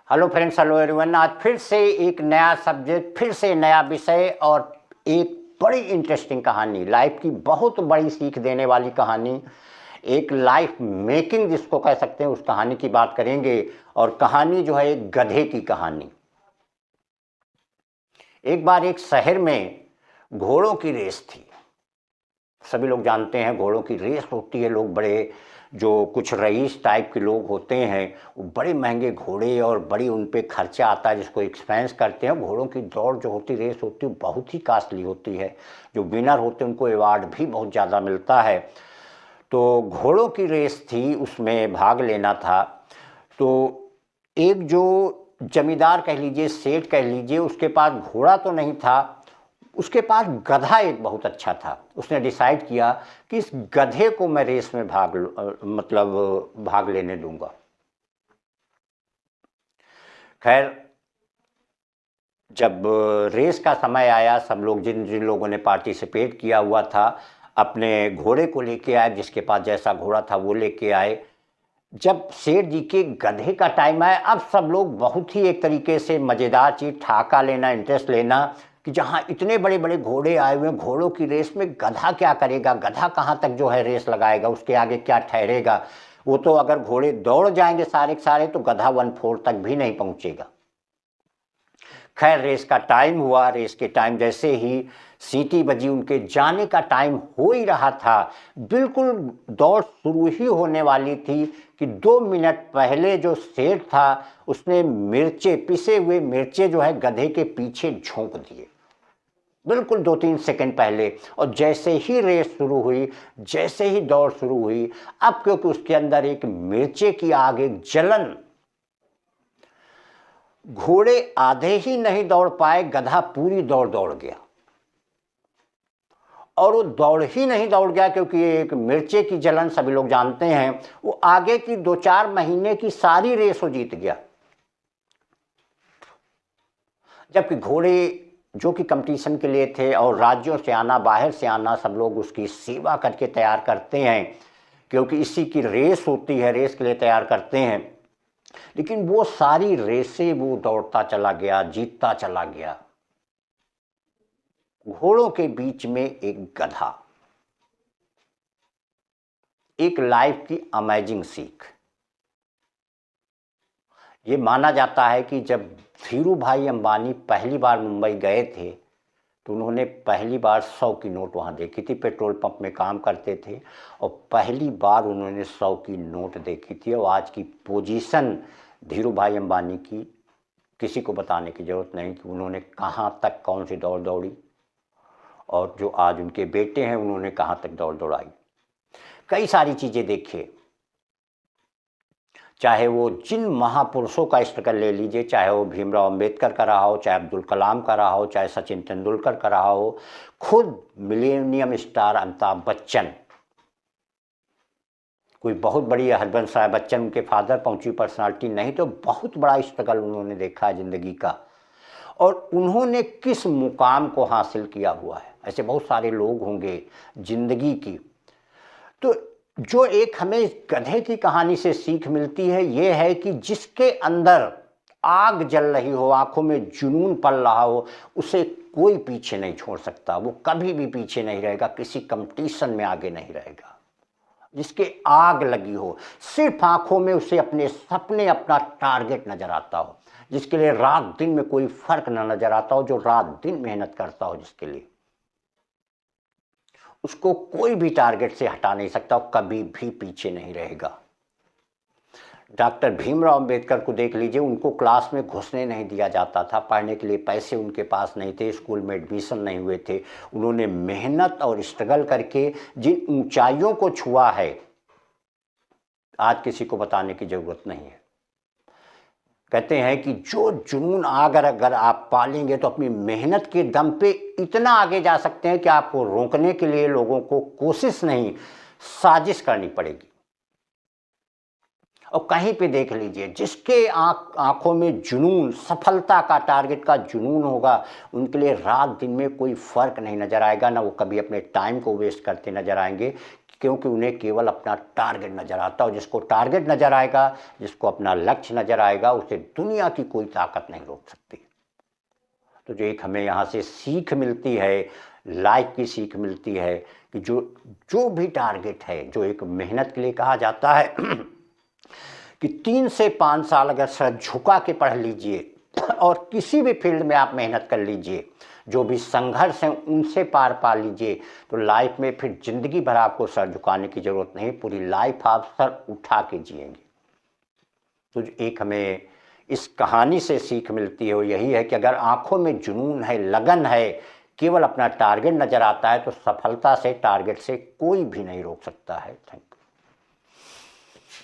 Hello friends, hello everyone. आज फिर से एक नया सब्जेक्ट, फिर से नया विषय और एक बड़ी इंटरेस्टिंग कहानी, लाइफ की बहुत बड़ी सीख देने वाली कहानी, एक लाइफ मेकिंग जिसको कह सकते हैं, उस कहानी की बात करेंगे। और कहानी जो है एक गधे की कहानी। एक बार एक शहर में घोड़ों की रेस थी। सभी लोग जानते हैं घोड़ों की रेस होती है। लोग बड़े, जो कुछ रईस टाइप के लोग होते हैं, वो बड़े महंगे घोड़े और बड़ी उन पे खर्चा आता है जिसको एक्सपेंस करते हैं। घोड़ों की दौड़ जो होती, रेस होती है, बहुत ही कास्टली होती है। जो विनर होते हैं उनको अवार्ड भी बहुत ज़्यादा मिलता है। तो घोड़ों की रेस थी, उसमें भाग लेना था। तो एक जो जमींदार कह लीजिए, सेठ कह लीजिए, उसके पास घोड़ा तो नहीं था, उसके पास गधा एक बहुत अच्छा था। उसने डिसाइड किया कि इस गधे को मैं रेस में भाग लेने दूंगा। खैर, जब रेस का समय आया, सब लोग, जिन जिन लोगों ने पार्टिसिपेट किया हुआ था, अपने घोड़े को लेके आए। जिसके पास जैसा घोड़ा था वो लेके आए। जब सेठ जी के गधे का टाइम आया, अब सब लोग बहुत ही एक तरीके से मज़ेदार चीज़, ठहाका लेना, इंटरेस्ट लेना कि जहाँ इतने बड़े बड़े घोड़े आए हुए हैं, घोड़ों की रेस में गधा क्या करेगा, गधा कहाँ तक जो है रेस लगाएगा, उसके आगे क्या ठहरेगा। वो तो अगर घोड़े दौड़ जाएंगे सारे के सारे तो गधा 1/4 तक भी नहीं पहुँचेगा। खैर, रेस का टाइम हुआ। रेस के टाइम जैसे ही सीटी बजी, उनके जाने का टाइम हो ही रहा था, बिल्कुल दौड़ शुरू ही होने वाली थी कि 2 मिनट पहले जो सेठ था उसने मिर्चे, पिसे हुए मिर्चे जो है गधे के पीछे झोंक दिए, बिल्कुल 2-3 सेकंड पहले। और जैसे ही रेस शुरू हुई, जैसे ही दौड़ शुरू हुई, अब क्योंकि उसके अंदर एक मिर्चे की आग, एक जलन, घोड़े आधे ही नहीं दौड़ पाए, गधा पूरी दौड़ दौड़ गया। और वो दौड़ ही नहीं दौड़ गया क्योंकि एक मिर्चे की जलन, सभी लोग जानते हैं, वो आगे की 2-4 महीने की सारी रेस वो जीत गया। जबकि घोड़े जो कि कंपटीशन के लिए थे, और राज्यों से आना, बाहर से आना, सब लोग उसकी सेवा करके तैयार करते हैं क्योंकि इसी की रेस होती है, रेस के लिए तैयार करते हैं। लेकिन वो सारी रेसें वो दौड़ता चला गया, जीतता चला गया। घोड़ों के बीच में एक गधा। एक लाइफ की अमेजिंग सीख। ये माना जाता है कि जब धीरू भाई अंबानी पहली बार मुंबई गए थे तो उन्होंने पहली बार 100 की नोट वहाँ देखी थी। पेट्रोल पंप में काम करते थे और पहली बार उन्होंने 100 की नोट देखी थी। और आज की पोजीशन धीरू भाई अंबानी की किसी को बताने की ज़रूरत नहीं कि उन्होंने कहाँ तक कौन सी दौड़ दौड़ी, और जो आज उनके बेटे हैं उन्होंने कहाँ तक दौड़ दौड़ाई। कई सारी चीज़ें देखिए, चाहे वो जिन महापुरुषों का स्ट्रगल ले लीजिए, चाहे वो भीमराव अंबेडकर का रहा हो, चाहे अब्दुल कलाम का रहा हो, चाहे सचिन तेंदुलकर का रहा हो, खुद मिलेनियम स्टार अमिताभ बच्चन, कोई बहुत बड़ी हरबंस राय बच्चन उनके फादर, पहुंची पर्सनालिटी नहीं, तो बहुत बड़ा स्ट्रगल उन्होंने देखा है ज़िंदगी का। और उन्होंने किस मुकाम को हासिल किया हुआ है, ऐसे बहुत सारे लोग होंगे ज़िंदगी की। तो जो एक हमें गधे की कहानी से सीख मिलती है, ये है कि जिसके अंदर आग जल रही हो, आंखों में जुनून पल रहा हो, उसे कोई पीछे नहीं छोड़ सकता। वो कभी भी पीछे नहीं रहेगा, किसी कंपटीशन में आगे नहीं रहेगा। जिसके आग लगी हो, सिर्फ आंखों में उसे अपने सपने, अपना टारगेट नजर आता हो, जिसके लिए रात दिन में कोई फर्क न नजर आता हो, जो रात दिन मेहनत करता हो जिसके लिए, उसको कोई भी टारगेट से हटा नहीं सकता, कभी भी पीछे नहीं रहेगा। डॉक्टर भीमराव अंबेडकर को देख लीजिए, उनको क्लास में घुसने नहीं दिया जाता था, पढ़ने के लिए पैसे उनके पास नहीं थे, स्कूल में एडमिशन नहीं हुए थे। उन्होंने मेहनत और स्ट्रगल करके जिन ऊंचाइयों को छुआ है, आज किसी को बताने की ज़रूरत नहीं है। कहते हैं कि जो जुनून अगर आप पालेंगे तो अपनी मेहनत के दम पे इतना आगे जा सकते हैं कि आपको रोकने के लिए लोगों को कोशिश नहीं, साजिश करनी पड़ेगी। और कहीं पे देख लीजिए, जिसके आंखों में जुनून, सफलता का, टारगेट का जुनून होगा, उनके लिए रात दिन में कोई फ़र्क नहीं नज़र आएगा, ना वो कभी अपने टाइम को वेस्ट करते नज़र आएंगे। क्योंकि उन्हें केवल अपना टारगेट नज़र आता है। और जिसको टारगेट नज़र आएगा, जिसको अपना लक्ष्य नज़र आएगा, उसे दुनिया की कोई ताकत नहीं रोक सकती। तो जो एक हमें यहाँ से सीख मिलती है, लाइफ की सीख मिलती है कि जो भी टारगेट है, जो एक मेहनत के लिए कहा जाता है कि 3 से 5 साल अगर सर झुका के पढ़ लीजिए और किसी भी फील्ड में आप मेहनत कर लीजिए, जो भी संघर्ष हैं उनसे पार पा लीजिए, तो लाइफ में फिर ज़िंदगी भर आपको सर झुकाने की ज़रूरत नहीं, पूरी लाइफ आप सर उठा के जिएंगे। तो जो एक हमें इस कहानी से सीख मिलती है वो यही है कि अगर आंखों में जुनून है, लगन है, केवल अपना टारगेट नज़र आता है, तो सफलता से, टारगेट से कोई भी नहीं रोक सकता है। Thank you.